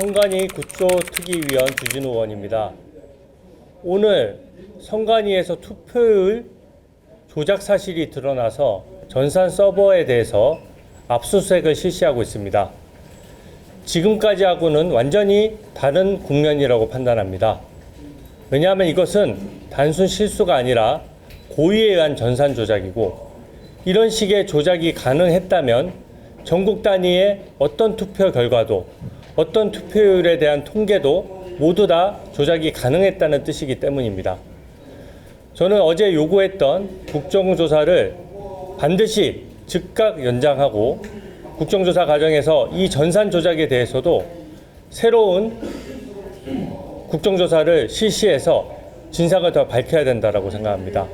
선관위 국조특위위원 주진우 의원입니다. 오늘 선관위에서 투표율 조작 사실이 드러나서 전산 서버에 대해서 압수수색을 실시하고 있습니다. 지금까지하고는 완전히 다른 국면이라고 판단합니다. 왜냐하면 이것은 단순 실수가 아니라 고의에 의한 전산 조작이고, 이런 식의 조작이 가능했다면 전국 단위의 어떤 투표 결과도, 어떤 투표율에 대한 통계도 모두 다 조작이 가능했다는 뜻이기 때문입니다. 저는 어제 요구했던 국정조사를 반드시 즉각 연장하고, 국정조사 과정에서 이 전산 조작에 대해서도 새로운 국정조사를 실시해서 진상을 더 밝혀야 된다고 생각합니다.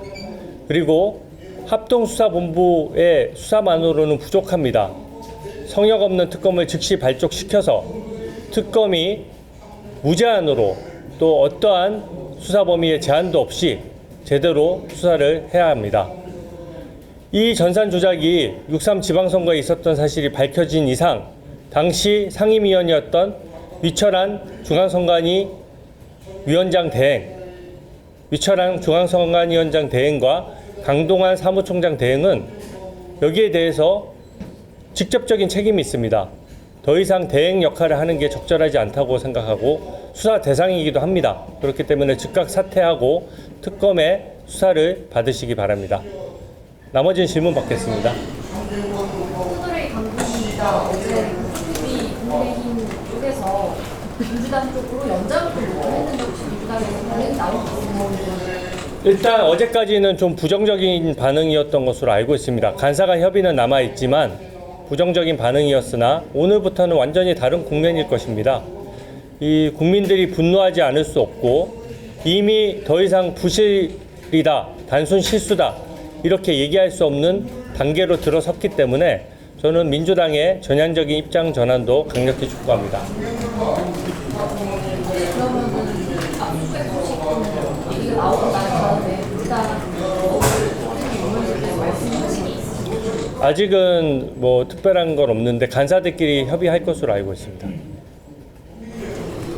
그리고 합동수사본부의 수사만으로는 부족합니다. 성역 없는 특검을 즉시 발족시켜서 특검이 무제한으로 또 어떠한 수사 범위의 제한도 없이 제대로 수사를 해야 합니다. 이 전산 조작이 6.3 지방선거에 있었던 사실이 밝혀진 이상 당시 상임위원이었던 위철한 중앙선관위 위원장 대행, 위철한 중앙선관위원장 대행과 강동환 사무총장 대행은 여기에 대해서 직접적인 책임이 있습니다. 더 이상 대행 역할을 하는 게 적절하지 않다고 생각하고 수사 대상이기도 합니다. 그렇기 때문에 즉각 사퇴하고 특검의 수사를 받으시기 바랍니다. 나머지는 질문 받겠습니다. 호돌이 강국이가 어제 우리 국민의힘 쪽에서 민주당 쪽으로 연장을 요구했는데 혹시 민주당에서 반응이 나온 것 같습니다. 일단 어제까지는 좀 부정적인 반응이었던 것으로 알고 있습니다. 간사간 협의는 남아있지만 부정적인 반응이었으나 오늘부터는 완전히 다른 국면일 것입니다. 이 국민들이 분노하지 않을 수 없고 이미 더 이상 부실이다, 단순 실수다 이렇게 얘기할 수 없는 단계로 들어섰기 때문에 저는 민주당의 전향적인 입장 전환도 강력히 촉구합니다. 아직은 뭐 특별한 건 없는데 간사들끼리 협의할 것으로 알고 있습니다.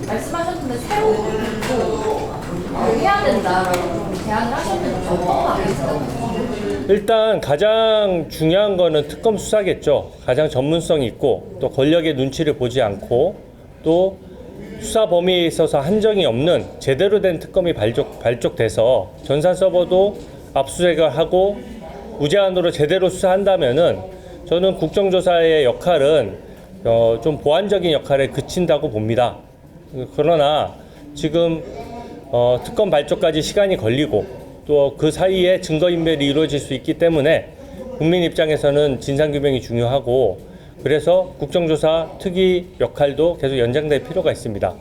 말씀하셨는데 새로운 또 해야 된다라고 제안을 하셨는데 어떤 방향이 생각하세요? 일단 가장 중요한 거는 특검 수사겠죠. 가장 전문성이 있고 또 권력의 눈치를 보지 않고 또 수사 범위에 있어서 한정이 없는 제대로 된 특검이 발족돼서 전산 서버도 압수수색을 하고 무제한으로 제대로 수사한다면은 저는 국정조사의 역할은 좀 보완적인 역할에 그친다고 봅니다. 그러나 지금 특검 발족까지 시간이 걸리고 또 그 사이에 증거인멸이 이루어질 수 있기 때문에 국민 입장에서는 진상규명이 중요하고, 그래서 국정조사 특위 역할도 계속 연장될 필요가 있습니다.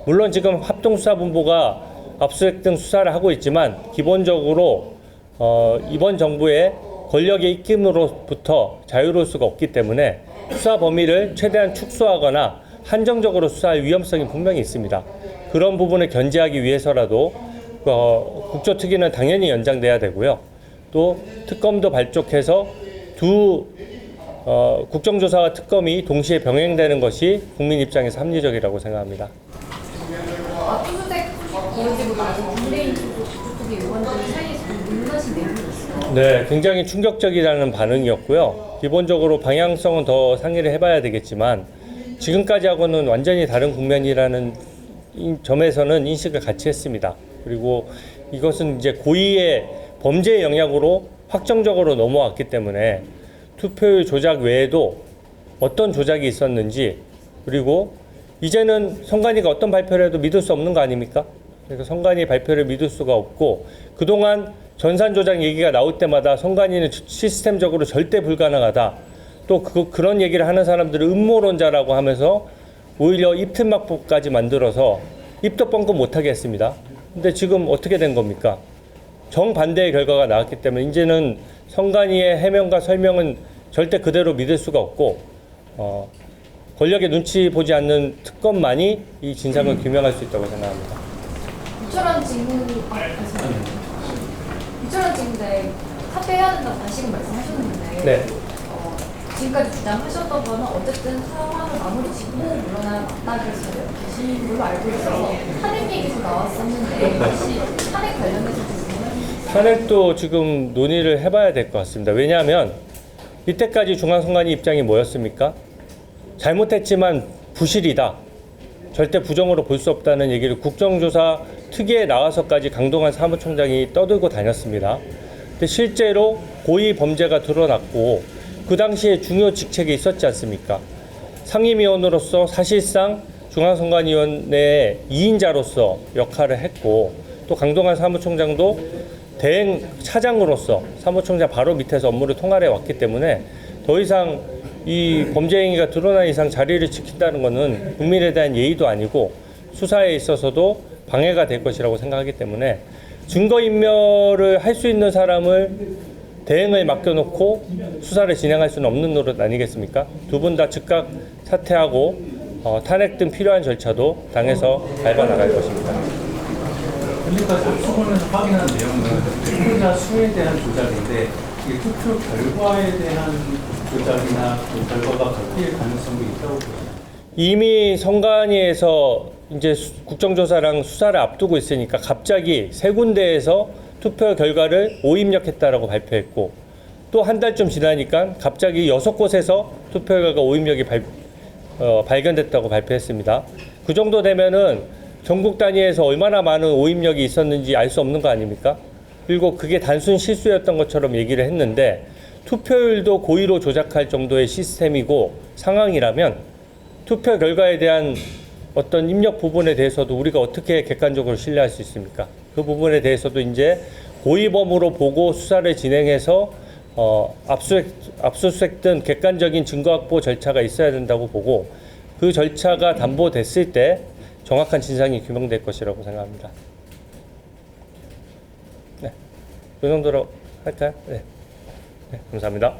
물론 지금 합동수사본부가 압수수색 등 수사를 하고 있지만 기본적으로 이번 정부의 권력의 입김으로부터 자유로울 수가 없기 때문에 수사 범위를 최대한 축소하거나 한정적으로 수사할 위험성이 분명히 있습니다. 그런 부분을 견제하기 위해서라도 국조특위는 당연히 연장돼야 되고요. 또 특검도 발족해서 두 국정조사와 특검이 동시에 병행되는 것이 국민 입장에서 합리적이라고 생각합니다. 압수수색 이어지보다 국민의힘 국조특위 의원들 사이에서 논란이 내용이 있어요. 네, 굉장히 충격적이라는 반응이었고요. 기본적으로 방향성은 더 상의를 해봐야 되겠지만 지금까지하고는 완전히 다른 국면이라는 점에서는 인식을 같이 했습니다. 그리고 이것은 이제 고의의 범죄의 영역으로 확정적으로 넘어왔기 때문에 투표율 조작 외에도 어떤 조작이 있었는지, 그리고 이제는 선관위가 어떤 발표를 해도 믿을 수 없는 거 아닙니까? 그래서 선관위 발표를 믿을 수가 없고, 그동안 전산 조작 얘기가 나올 때마다 선관위는 시스템적으로 절대 불가능하다, 또 그런 얘기를 하는 사람들을 음모론자라고 하면서 오히려 입틀막보까지 만들어서 입도 뻥끗 못하게 했습니다. 근데 지금 어떻게 된 겁니까? 정반대의 결과가 나왔기 때문에 이제는 선관위의 해명과 설명은 절대 그대로 믿을 수가 없고 권력의 눈치 보지 않는 특검만이 이 진상을 규명할 수 있다고 생각합니다. 유철한 질문에 사퇴해야 된다고 다시금 말씀하셨는데 네. 지금까지 주장하셨던 거는 어쨌든 상황을 마무리 짓고 물러나 맞닥에서 계신 걸로 알고 있어서 탄핵 얘기도 나왔었는데 혹시 탄핵 관련해서 좀 탄핵도 지금 논의를 해봐야 될 것 같습니다. 왜냐하면 이때까지 중앙선관위 입장이 뭐였습니까? 잘못했지만 부실이다. 절대 부정으로 볼 수 없다는 얘기를 국정조사 특위에 나와서까지 강동원 사무총장이 떠들고 다녔습니다. 근데 실제로 고의 범죄가 드러났고 그 당시에 중요 직책에 있었지 않습니까? 상임위원으로서 사실상 중앙선관위원회의 2인자로서 역할을 했고 또 강동원 사무총장도 대행 차장으로서 사무총장 바로 밑에서 업무를 통할해 왔기 때문에 더 이상 이 범죄 행위가 드러난 이상 자리를 지킨다는 것은 국민에 대한 예의도 아니고 수사에 있어서도 방해가 될 것이라고 생각하기 때문에 증거인멸을 할 수 있는 사람을 대행을 맡겨놓고 수사를 진행할 수는 없는 노릇 아니겠습니까? 두 분 다 즉각 사퇴하고 탄핵 등 필요한 절차도 당에서 밟아나갈 것입니다. 현재까지 수본에서 확인한 내용은 투표자 수에 대한 조작인데 이 투표 결과에 대한 조작이나 그 결과가 바뀔 가능성도 있다고 보시나요? 이미 선관위에서 이제 국정조사랑 수사를 앞두고 있으니까 갑자기 세 군데에서 투표 결과를 오입력했다라고 발표했고 또 한 달쯤 지나니까 갑자기 6곳에서 투표 결과 오입력이 발견됐다고 발표했습니다. 그 정도 되면은 전국 단위에서 얼마나 많은 오입력이 있었는지 알 수 없는 거 아닙니까? 그리고 그게 단순 실수였던 것처럼 얘기를 했는데 투표율도 고의로 조작할 정도의 시스템이고 상황이라면 투표 결과에 대한 어떤 입력 부분에 대해서도 우리가 어떻게 객관적으로 신뢰할 수 있습니까? 그 부분에 대해서도 이제 고의범으로 보고 수사를 진행해서 압수수색 등 객관적인 증거 확보 절차가 있어야 된다고 보고 그 절차가 담보됐을 때 정확한 진상이 규명될 것이라고 생각합니다. 네, 이 정도로 할까요? 네, 감사합니다.